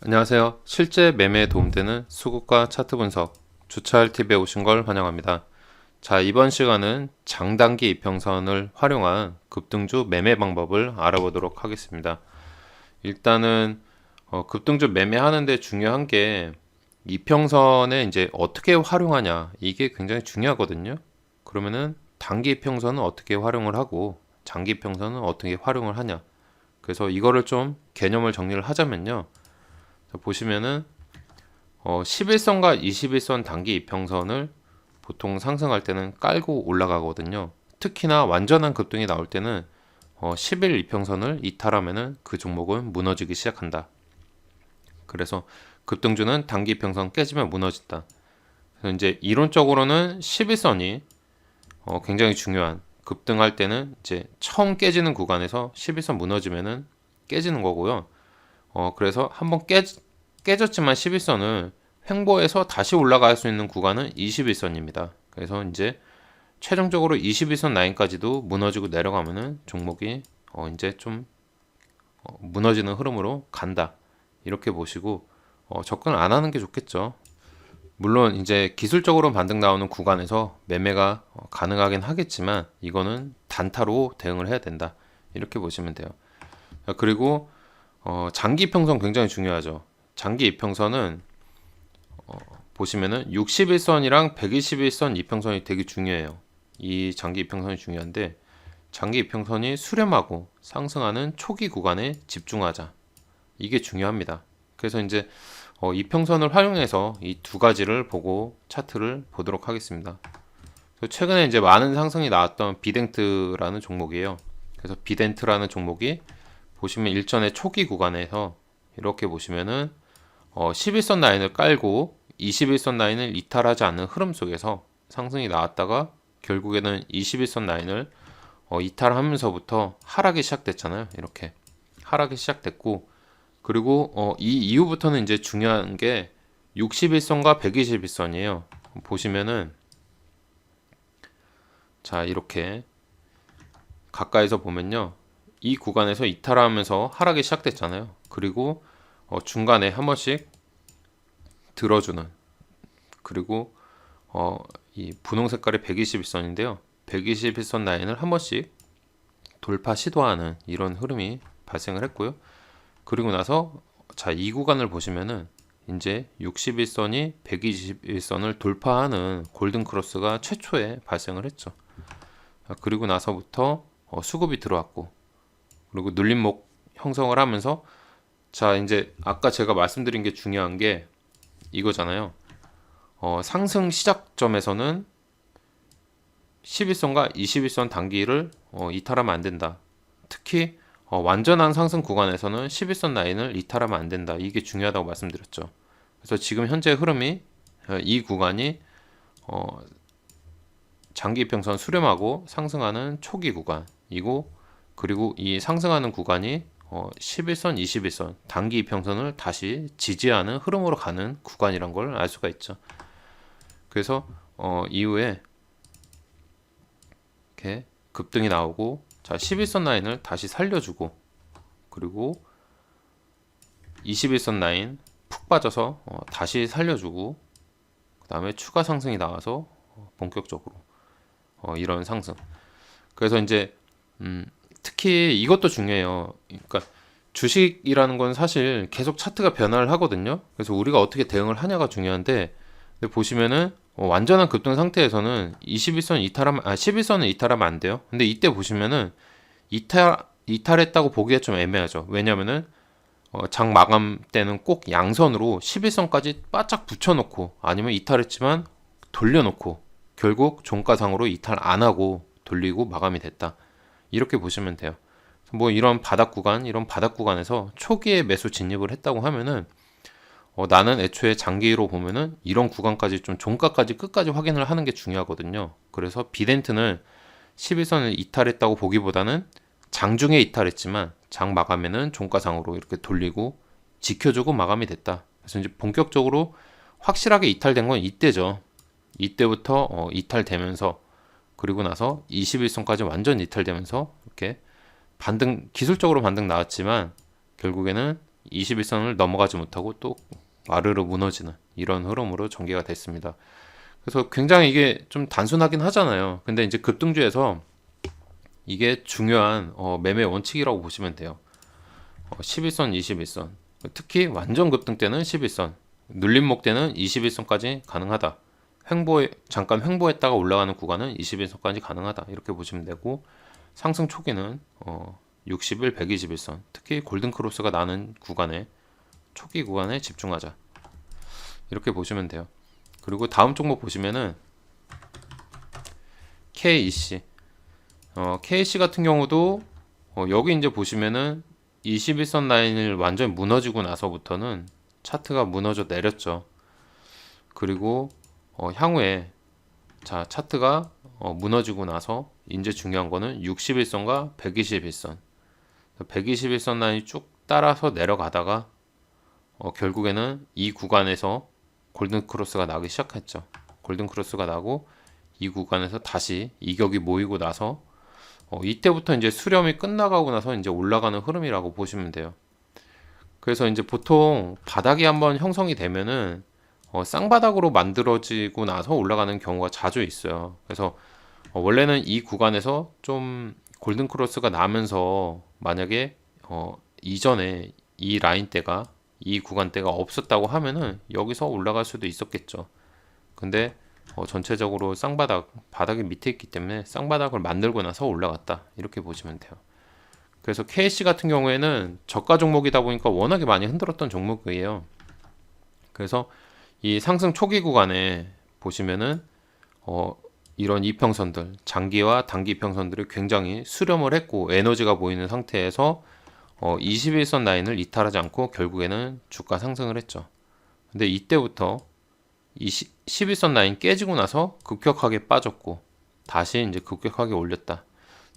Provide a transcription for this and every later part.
안녕하세요. 실제 매매에 도움되는 수급과 차트 분석, 주차할 팁에 오신 걸 환영합니다. 자, 이번 시간은 장단기 이평선을 활용한 급등주 매매 방법을 알아보도록 하겠습니다. 일단은 급등주 매매하는데 중요한 게 이평선에 이제 어떻게 활용하냐, 이게 굉장히 중요하거든요. 그러면은 단기 이평선은 어떻게 활용을 하고 장기 이평선은 어떻게 활용을 하냐. 그래서 이거를 좀 개념을 정리를 하자면요. 보시면은 11선과 21선 단기 이평선을 보통 상승할 때는 깔고 올라가거든요. 특히나 완전한 급등이 나올 때는 10일 이평선을 이탈하면은 그 종목은 무너지기 시작한다. 그래서 급등주는 단기 이평선 깨지면 무너진다. 그래서 이제 이론적으로는 11선이 굉장히 중요한, 급등할 때는 이제 처음 깨지는 구간에서 11선 무너지면은 깨지는 거고요. 그래서 한번 깨졌지만 11선을 횡보해서 다시 올라갈 수 있는 구간은 21선입니다. 그래서 이제 최종적으로 21선 라인까지도 무너지고 내려가면은 종목이 이제 좀 무너지는 흐름으로 간다. 이렇게 보시고 접근을 안 하는 게 좋겠죠. 물론 이제 기술적으로 반등 나오는 구간에서 매매가 가능하긴 하겠지만 이거는 단타로 대응을 해야 된다. 이렇게 보시면 돼요. 그리고 장기 이평선 굉장히 중요하죠. 장기 이평선은 보시면은 61선이랑 121선 이평선이 되게 중요해요. 이 장기 이평선이 중요한데 장기 이평선이 수렴하고 상승하는 초기 구간에 집중하자. 이게 중요합니다. 그래서 이제 이평선을 활용해서 이 두 가지를 보고 차트를 보도록 하겠습니다. 최근에 이제 많은 상승이 나왔던 비덴트라는 종목이에요. 그래서 비덴트라는 종목이 보시면 일전의 초기 구간에서 이렇게 보시면은 11선 라인을 깔고 21선 라인을 이탈하지 않는 흐름 속에서 상승이 나왔다가 결국에는 21선 라인을 이탈하면서부터 하락이 시작됐잖아요. 이렇게 하락이 시작됐고, 그리고 이 이후부터는 이제 중요한 게 61선과 121선이에요. 보시면은 자, 이렇게 가까이서 보면요, 이 구간에서 이탈하면서 하락이 시작됐잖아요. 그리고 중간에 한 번씩 들어주는, 그리고 이 분홍 색깔의 121선인데요. 121선 라인을 한 번씩 돌파 시도하는 이런 흐름이 발생을 했고요. 그리고 나서 자, 이 구간을 보시면은 이제 61선이 121선을 돌파하는 골든 크로스가 최초에 발생을 했죠. 그리고 나서부터 수급이 들어왔고, 그리고 눌림목 형성을 하면서 자, 이제 아까 제가 말씀드린 게 중요한 게 이거잖아요. 상승 시작점에서는 11선과 21선 단기를 이탈하면 안 된다. 특히 완전한 상승 구간에서는 11선 라인을 이탈하면 안 된다. 이게 중요하다고 말씀드렸죠. 그래서 지금 현재 흐름이 이 구간이 장기 이평선 수렴하고 상승하는 초기 구간이고, 그리고 이 상승하는 구간이 11선, 21선 단기 이평선을 다시 지지하는 흐름으로 가는 구간이란 걸 알 수가 있죠. 그래서 이후에 이렇게 급등이 나오고, 자, 11선 라인을 다시 살려주고, 그리고 21선 라인 푹 빠져서 다시 살려주고, 그 다음에 추가 상승이 나와서 본격적으로 이런 상승. 그래서 이제 특히 이것도 중요해요. 그러니까 주식이라는 건 사실 계속 차트가 변화를 하거든요. 그래서 우리가 어떻게 대응을 하냐가 중요한데, 근데 보시면은 완전한 급등 상태에서는 21선 이탈하면 11선은 이탈하면 안 돼요. 근데 이때 보시면은 이탈했다고 보기가 좀 애매하죠. 왜냐면은 장 마감 때는 꼭 양선으로 11선까지 바짝 붙여놓고, 아니면 이탈했지만 돌려놓고 결국 종가상으로 이탈 안 하고 돌리고 마감이 됐다. 이렇게 보시면 돼요. 뭐 이런 바닥 구간, 이런 바닥 구간에서 초기에 매수 진입을 했다고 하면은 나는 애초에 장기로 보면은 이런 구간까지 좀 종가까지 끝까지 확인을 하는 게 중요하거든요. 그래서 비덴트는 11선을 이탈했다고 보기보다는 장중에 이탈했지만 장 마감에는 종가상으로 이렇게 돌리고 지켜주고 마감이 됐다. 그래서 이제 본격적으로 확실하게 이탈된 건 이때죠. 이때부터 이탈되면서, 그리고 나서 21선까지 완전 이탈되면서 이렇게 반등, 기술적으로 반등 나왔지만 결국에는 21선을 넘어가지 못하고 또 와르르 무너지는 이런 흐름으로 전개가 됐습니다. 그래서 굉장히 이게 좀 단순하긴 하잖아요. 근데 이제 급등주에서 이게 중요한 매매 원칙이라고 보시면 돼요. 11선, 21선. 특히 완전 급등 때는 11선, 눌림목 때는 21선까지 가능하다. 잠깐 횡보했다가 올라가는 구간은 21선까지 가능하다. 이렇게 보시면 되고, 상승 초기는 60일, 121선, 특히 골든크로스가 나는 구간에 초기 구간에 집중하자. 이렇게 보시면 돼요. 그리고 다음 종목 보시면은 KEC. KEC 같은 경우도 여기 이제 보시면은 21선 라인을 완전히 무너지고 나서부터는 차트가 무너져 내렸죠. 그리고 향후에 자 차트가 무너지고 나서 이제 중요한 거는 61선과 121선 121선 라인이 쭉 따라서 내려가다가 결국에는 이 구간에서 골든크로스가 나기 시작했죠. 골든크로스가 나고 이 구간에서 다시 이격이 모이고 나서 이때부터 이제 수렴이 끝나가고 나서 이제 올라가는 흐름이라고 보시면 돼요. 그래서 이제 보통 바닥이 한번 형성이 되면은 쌍바닥으로 만들어지고 나서 올라가는 경우가 자주 있어요. 그래서 원래는 이 구간에서 좀 골든크로스가 나면서 만약에 이전에 이 라인대가 이 구간대가 없었다고 하면은 여기서 올라갈 수도 있었겠죠. 근데 전체적으로 바닥이 밑에 있기 때문에 쌍바닥을 만들고 나서 올라갔다. 이렇게 보시면 돼요. 그래서 KC 같은 경우에는 저가 종목이다 보니까 워낙에 많이 흔들었던 종목이에요. 그래서 이 상승 초기 구간에 보시면은 이런 이평선들, 장기와 단기 이평선들이 굉장히 수렴을 했고 에너지가 보이는 상태에서 21선 라인을 이탈하지 않고 결국에는 주가 상승을 했죠. 근데 이때부터 11선 라인 깨지고 나서 급격하게 빠졌고 다시 이제 급격하게 올렸다.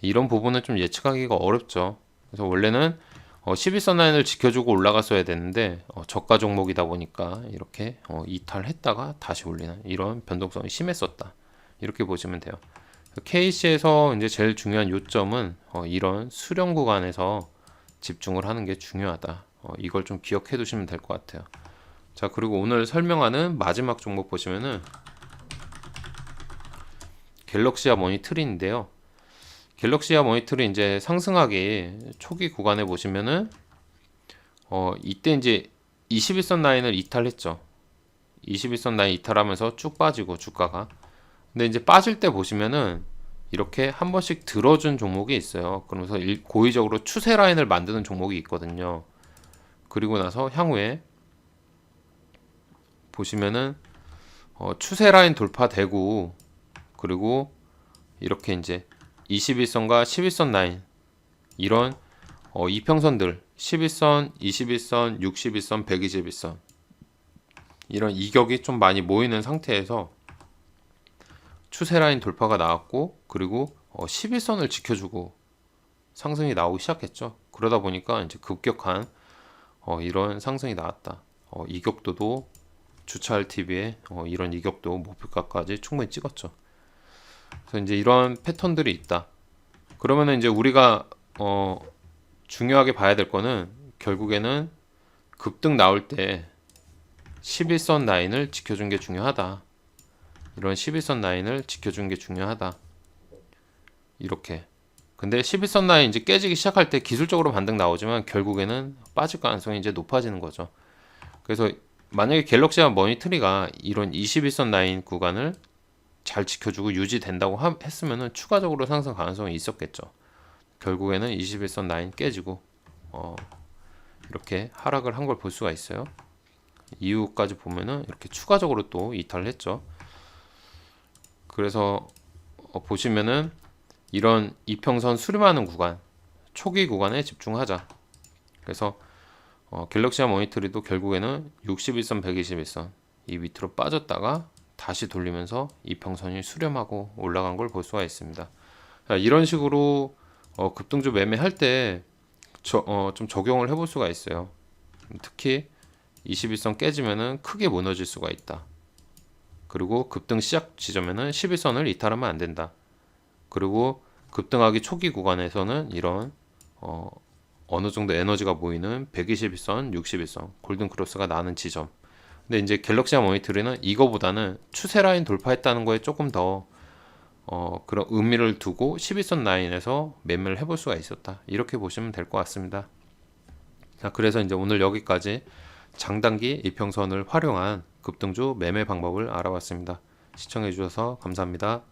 이런 부분은 좀 예측하기가 어렵죠. 그래서 원래는 11선 라인을 지켜주고 올라갔어야 되는데 저가 종목이다 보니까 이렇게 이탈했다가 다시 올리는 이런 변동성이 심했었다. 이렇게 보시면 돼요. KC에서 이제 제일 중요한 요점은 이런 수렴 구간에서 집중을 하는 게 중요하다. 이걸 좀 기억해 두시면 될 것 같아요. 자, 그리고 오늘 설명하는 마지막 종목 보시면은 갤럭시아 모니터링인데요. 갤럭시아 모니터링 이제 상승하기 초기 구간에 보시면은 이때 이제 21선 라인을 이탈했죠. 21선 라인 이탈하면서 쭉 빠지고 주가가. 근데 이제 빠질 때 보시면은 이렇게 한 번씩 들어준 종목이 있어요. 그러면서 고의적으로 추세 라인을 만드는 종목이 있거든요. 그리고 나서 향후에 보시면은 추세 라인 돌파되고 그리고 이렇게 이제 21선과 11선 라인 이런 이평선들 11선, 21선, 61선, 121선 이런 이격이 좀 많이 모이는 상태에서 추세 라인 돌파가 나왔고 그리고 11선을 지켜주고 상승이 나오기 시작했죠. 그러다 보니까 이제 급격한 이런 상승이 나왔다. 이격도도 주차할 TV에 이런 이격도 목표가까지 충분히 찍었죠. 그래서 이제 이런 패턴들이 있다. 그러면은 이제 우리가 중요하게 봐야 될 거는 결국에는 급등 나올 때 11선 라인을 지켜준 게 중요하다. 이런 11선 라인을 지켜준 게 중요하다. 이렇게. 근데 11선 라인 이제 깨지기 시작할 때 기술적으로 반등 나오지만 결국에는 빠질 가능성이 이제 높아지는 거죠. 그래서 만약에 갤럭시와 머니터리가 이런 21선 라인 구간을 잘 지켜주고 유지된다고 했으면은 추가적으로 상승 가능성이 있었겠죠. 결국에는 21선 라인 깨지고 이렇게 하락을 한 걸 볼 수가 있어요. 이후까지 보면은 이렇게 추가적으로 또 이탈을 했죠. 그래서 보시면은 이런 이평선 수렴하는 구간, 초기 구간에 집중하자. 그래서 갤럭시와 모니터리도 결국에는 61선, 121선 이 밑으로 빠졌다가 다시 돌리면서 이평선이 수렴하고 올라간 걸 볼 수가 있습니다. 자, 이런 식으로 급등주 매매할 때 좀 적용을 해볼 수가 있어요. 특히 21선 깨지면은 크게 무너질 수가 있다. 그리고 급등 시작 지점에는 11선을 이탈하면 안 된다. 그리고 급등하기 초기 구간에서는 이런 어느 정도 에너지가 모이는 121선, 61선, 골든 크로스가 나는 지점. 근데 이제 갤럭시와 모니터리는 이거보다는 추세 라인 돌파했다는 거에 조금 더 그런 의미를 두고 11선 라인에서 매매를 해볼 수가 있었다. 이렇게 보시면 될 것 같습니다. 자, 그래서 이제 오늘 여기까지 장단기 이평선을 활용한 급등주 매매 방법을 알아봤습니다. 시청해 주셔서 감사합니다.